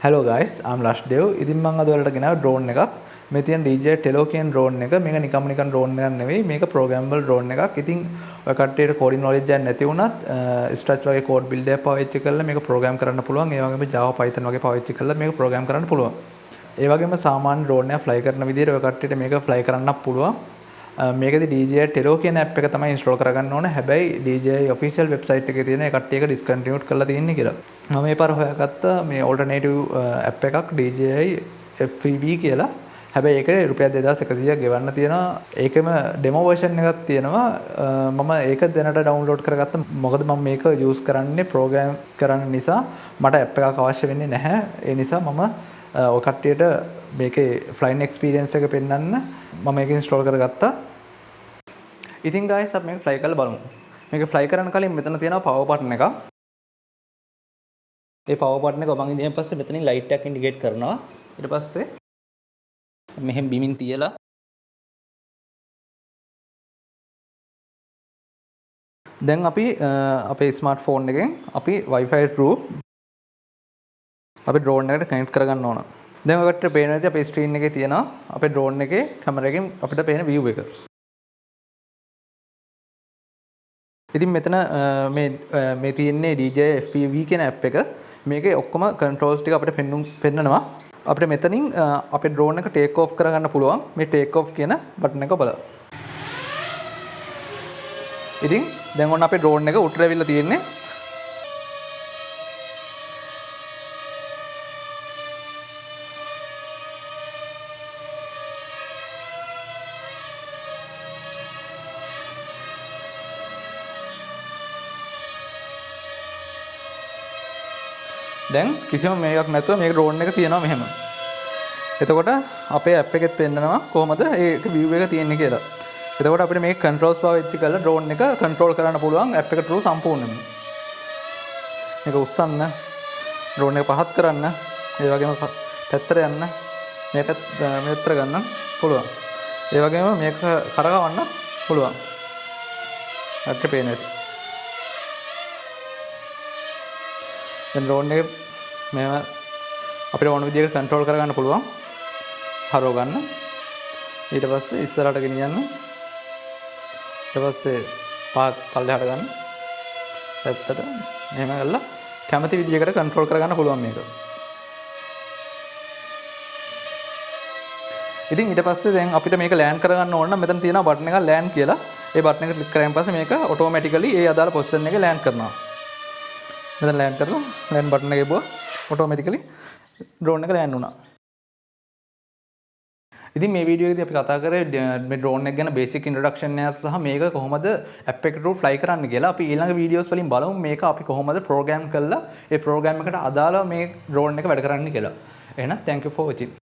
Hello guys, I'm Lashdev. ඉතින් මම අද ඔයාලට ගෙනාව drone එකක්. මේ තියෙන DJI Tello කියන drone එක. මේක නිකන් drone එකක් නෙවෙයි. මේක programmable drone එකක්. ඉතින් ඔය කට්ටියට coding knowledge එකක් නැති වුණත් Scratch වගේ code builder එකක් පාවිච්චි කරලා මේක program කරන්න පුළුවන්. ඒ වගේම Java Python වගේ පාවිච්චි කරලා මේක program කරන්න පුළුවන්. ඒ වගේම සාමාන්‍ය drone එක fly කරන විදිහට ඔය කට්ටියට මේක fly කරන්නත් පුළුවන්. මේකදී DJI Tello කියන app එක තමයි install කරගන්න ඕන. හැබැයි DJI official website එකේ තියෙන ඒ කට්ටිය එක discontinued කරලා තියෙන්නේ කියලා. මම මේ පාර හොයාගත්ත මේ alternative app එකක් DJI FPV කියලා. හැබැයි ඒකේ රුපියල් 2100ක් ගෙවන්න තියෙනවා. ඒකෙම demo version එකක් තියෙනවා. මම ඒක දැනට download කරගත්තා. මොකද මම මේක use කරන්නේ program කරන්න නිසා මට app එකක් අවශ්‍ය වෙන්නේ නැහැ. ඒ නිසා මම ඔය කට්ටියට මේකේ flying experience එක පෙන්වන්න මම මේක install කරගත්තා. ඉතින් guys අපි මේක fly කරලා බලමු. මේක fly කරන්න කලින් මෙතන තියෙනවා power button එක. ඒ power button එක ඔබන් ඉඳන් පස්සේ මෙතනින් light එකක් indicate කරනවා. ඊට පස්සේ මෙහෙම බිමින් තියලා දැන් අපි අපේ smartphone එකෙන් අපි Wi-Fi through අපි drone එකට connect කරගන්න ඕන. දැන් ඔයකට පේන විදිහට අපේ screen එකේ තියෙනවා අපේ drone එකේ camera එකෙන් අපිට පේන view එක. ඉතින් මෙතන මේ තියෙන්නේ DJI FPV කියන app එක. මේකේ ඔක්කොම controls ටික අපිට පෙන්නනවා. අපිට මෙතනින් අපේ drone එක take off කරගන්න පුළුවන්. මේ take off කියන button එක බලලා. ඉතින් දැන් ඔන්න අපේ drone එක උඩට ඇවිල්ලා තියෙන්නේ. දැන් කිසිම මේකක් නැතුව මේක drone එක තියෙනවා මෙහෙම. එතකොට අපේ app එකෙත් පෙන්නනවා කොහොමද ඒක view එක තියෙන්නේ කියලා. එතකොට අපිට මේක controls පාවිච්චි කරලා drone එක control කරන්න පුළුවන් app එක through සම්පූර්ණයෙන්ම. මේක උස්සන්න, drone එක පහත් කරන්න, ඒ වගේම පැත්තට යන්න, මේකත් මෙතර ගන්න පුළුවන්. ඒ වගේම මේක කරකවන්න පුළුවන්. අක්ක පේන්නේ. දැන් drone එක මේව අපිට ඕන විදිහට control කරගන්න පුළුවන්. හරව ගන්න. ඊට පස්සේ ඉස්සරහට ගෙනියන්න. ඊට පස්සේ පල්ලෙහාට ගන්න. පැත්තට මෙහෙම කරලා කැමති විදිහකට control කරගන්න පුළුවන් මේක. ඉතින් ඊට පස්සේ දැන් අපිට මේක land කරගන්න ඕන නම් මෙතන තියෙනවා button එකක් land කියලා. ඒ button එක click කරාන් පස්සේ මේක automatically ඒ අදාළ position එකේ land කරනවා. මෙතන land කරලා land button එක ගිහුවා automatically drone එක land වුණා. ඉතින් මේ වීඩියෝ එකේදී අපි කතා කරේ මේ drone එක ගැන basic introduction එක සහ මේක කොහොමද app එක through fly කරන්න කියලා. අපි ඊළඟ වීඩියෝස් වලින් බලමු මේක අපි කොහොමද program කරලා ඒ program එකට අදාළව මේ drone එක වැඩ කරන්න කියලා. එහෙනම් thank you for watching.